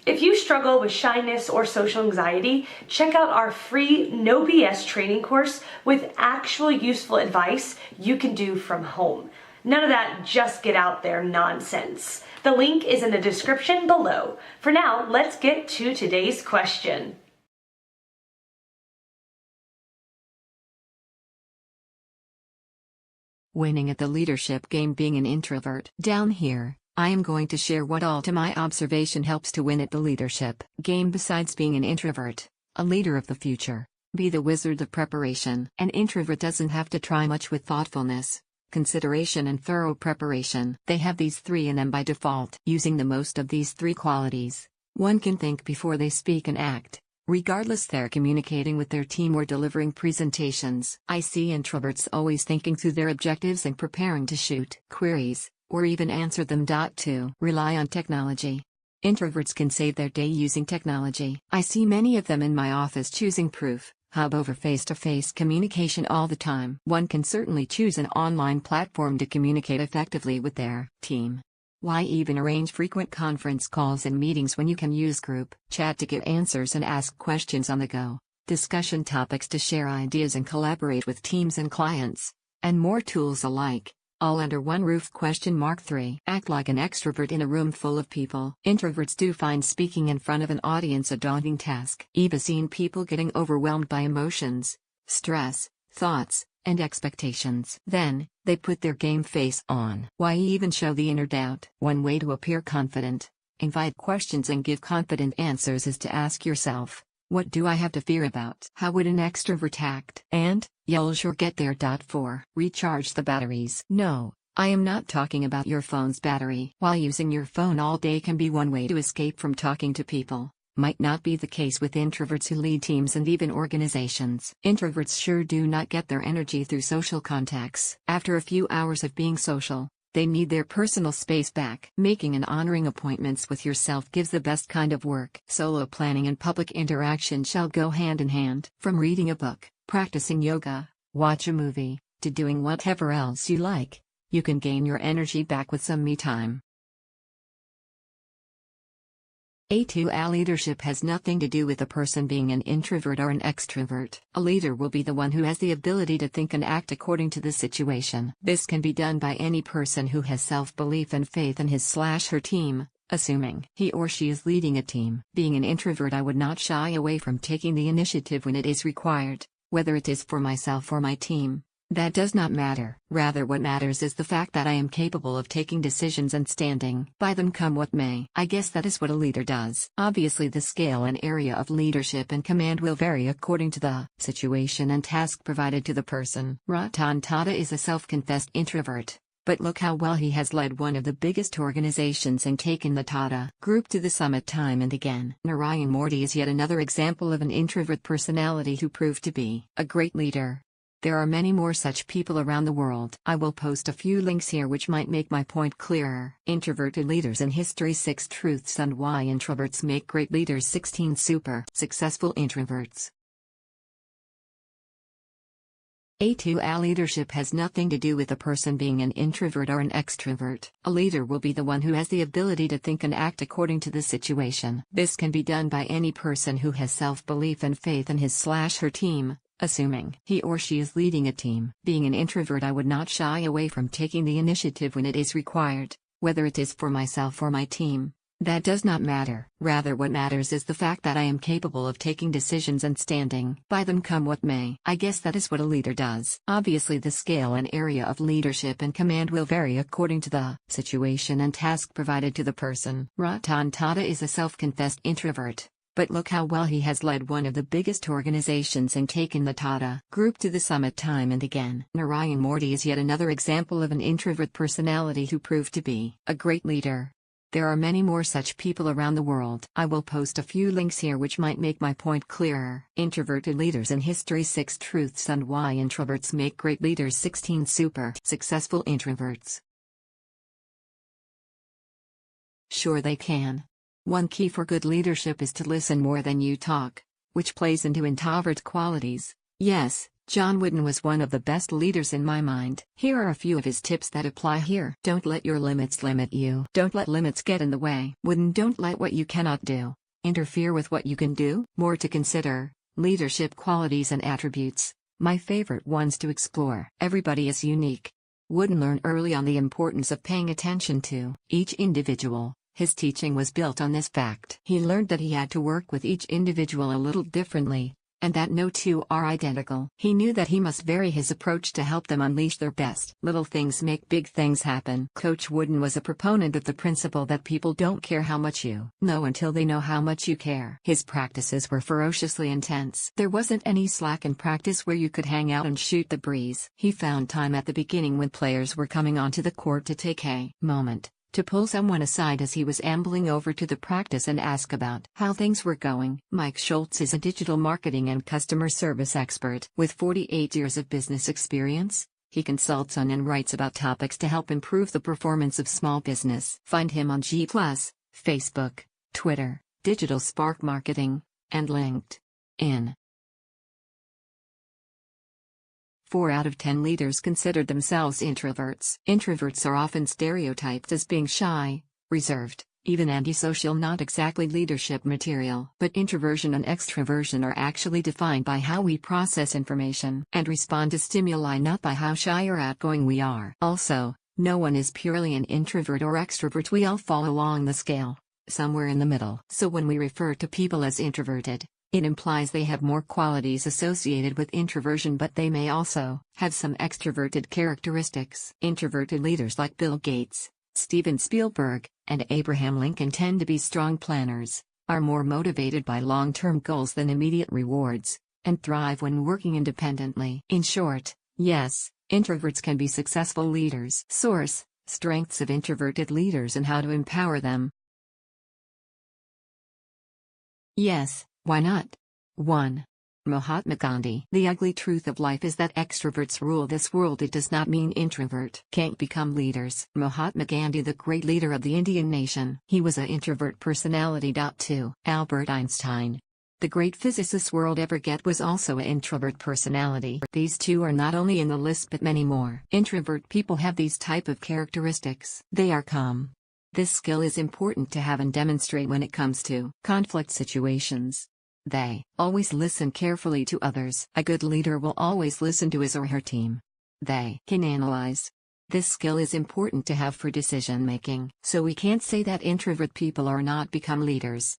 If you struggle with shyness or social anxiety, check out our free No BS training course with actual useful advice you can do from home. None of that just get out there nonsense. The link is in the description below. For now, let's get to today's question. Winning at the leadership game being an introvert. Down here, I am going to share what all to my observation helps to win at the leadership game besides being an introvert, a leader of the future. Be the wizard of preparation. An introvert doesn't have to try much with thoughtfulness, consideration and thorough preparation. They have these three in them by default. Using the most of these three qualities, one can think before they speak and act, regardless they're communicating with their team or delivering presentations. I see introverts always thinking through their objectives and preparing to shoot queries, or even answer them. 2. Rely on technology. Introverts can save their day using technology. I see many of them in my office choosing proof hub over face-to-face communication all the time. One can certainly choose an online platform to communicate effectively with their team. Why even arrange frequent conference calls and meetings when you can use group chat to get answers and ask questions on the go, discussion topics to share ideas and collaborate with teams and clients, and more tools alike, all under one roof? 3. Act like an extrovert in a room full of people. Introverts do find speaking in front of an audience a daunting task. I've seen people getting overwhelmed by emotions, stress, thoughts, and expectations. Then, they put their game face on. Why even show the inner doubt? One way to appear confident, invite questions and give confident answers is to ask yourself, what do I have to fear about? How would an extrovert act? And, you'll sure get there. 4. Recharge the batteries. No, I am not talking about your phone's battery. While using your phone all day can be one way to escape from talking to people, might not be the case with introverts who lead teams and even organizations. Introverts sure do not get their energy through social contacts. After a few hours of being social, they need their personal space back. Making and honoring appointments with yourself gives the best kind of work. Solo planning and public interaction shall go hand in hand. From reading a book, practicing yoga, watch a movie, to doing whatever else you like, you can gain your energy back with some me time. A leadership has nothing to do with a person being an introvert or an extrovert. A leader will be the one who has the ability to think and act according to the situation. This can be done by any person who has self-belief and faith in his/her team, assuming he or she is leading a team. Being an introvert, I would not shy away from taking the initiative when it is required, whether it is for myself or my team. That does not matter. Rather, what matters is the fact that I am capable of taking decisions and standing by them come what may. I guess that is what a leader does. Obviously, the scale and area of leadership and command will vary according to the situation and task provided to the person. Ratan Tata is a self-confessed introvert, but look how well he has led one of the biggest organizations and taken the Tata group to the summit time and again. Narayan Murthy is yet another example of an introvert personality who proved to be a great leader. There are many more such people around the world. I will post a few links here which might make my point clearer. Introverted leaders in history: 6 truths and why introverts make great leaders. 16 super successful introverts. A leadership has nothing to do with a person being an introvert or an extrovert. A leader will be the one who has the ability to think and act according to the situation. This can be done by any person who has self-belief and faith in his/her team, assuming he or she is leading a team. Being an introvert, I would not shy away from taking the initiative when it is required, whether it is for myself or my team. That does not matter. Rather, what matters is the fact that I am capable of taking decisions and standing by them come what may. I guess that is what a leader does. Obviously, the scale and area of leadership and command will vary according to the situation and task provided to the person. Ratan Tata is a self-confessed introvert, but look how well he has led one of the biggest organizations and taken the Tata group to the summit time and again. Narayan Murthy is yet another example of an introvert personality who proved to be a great leader. There are many more such people around the world. I will post a few links here which might make my point clearer. Introverted leaders in history: 6 truths and why introverts make great leaders. 16 super successful introverts. Sure, they can. One key for good leadership is to listen more than you talk, which plays into introvert qualities. Yes, John Wooden was one of the best leaders in my mind. Here are a few of his tips that apply here. Don't let your limits limit you. Don't let limits get in the way. Wooden, don't let what you cannot do interfere with what you can do. More to consider. Leadership qualities and attributes. My favorite ones to explore. Everybody is unique. Wooden learned early on the importance of paying attention to each individual. His teaching was built on this fact. He learned that he had to work with each individual a little differently, and that no two are identical. He knew that he must vary his approach to help them unleash their best. Little things make big things happen. Coach Wooden was a proponent of the principle that people don't care how much you know until they know how much you care. His practices were ferociously intense. There wasn't any slack in practice where you could hang out and shoot the breeze. He found time at the beginning when players were coming onto the court to take a moment to pull someone aside as he was ambling over to the practice and ask about how things were going. Mike Schoultz is a digital marketing and customer service expert. With 48 years of business experience, he consults on and writes about topics to help improve the performance of small business. Find him on G+, Facebook, Twitter, Digital Spark Marketing, and LinkedIn. 4 out of 10 leaders consider themselves introverts. Introverts are often stereotyped as being shy, reserved, even antisocial, not exactly leadership material. But introversion and extroversion are actually defined by how we process information and respond to stimuli, not by how shy or outgoing we are. Also, no one is purely an introvert or extrovert. We all fall along the scale, somewhere in the middle. So when we refer to people as introverted, it implies they have more qualities associated with introversion, but they may also have some extroverted characteristics. Introverted leaders like Bill Gates, Steven Spielberg, and Abraham Lincoln tend to be strong planners, are more motivated by long-term goals than immediate rewards, and thrive when working independently. In short, yes, introverts can be successful leaders. Source: Strengths of introverted leaders and how to empower them. Yes. Why not? 1. Mahatma Gandhi. The ugly truth of life is that extroverts rule this world. It does not mean introvert can't become leaders. Mahatma Gandhi, the great leader of the Indian nation. He was an introvert personality. 2. Albert Einstein. The great physicist world ever get was also an introvert personality. These two are not only in the list but many more. Introvert people have these type of characteristics. They are calm. This skill is important to have and demonstrate when it comes to conflict situations. They always listen carefully to others. A good leader will always listen to his or her team. They can analyze. This skill is important to have for decision making. So we can't say that introvert people are not become leaders.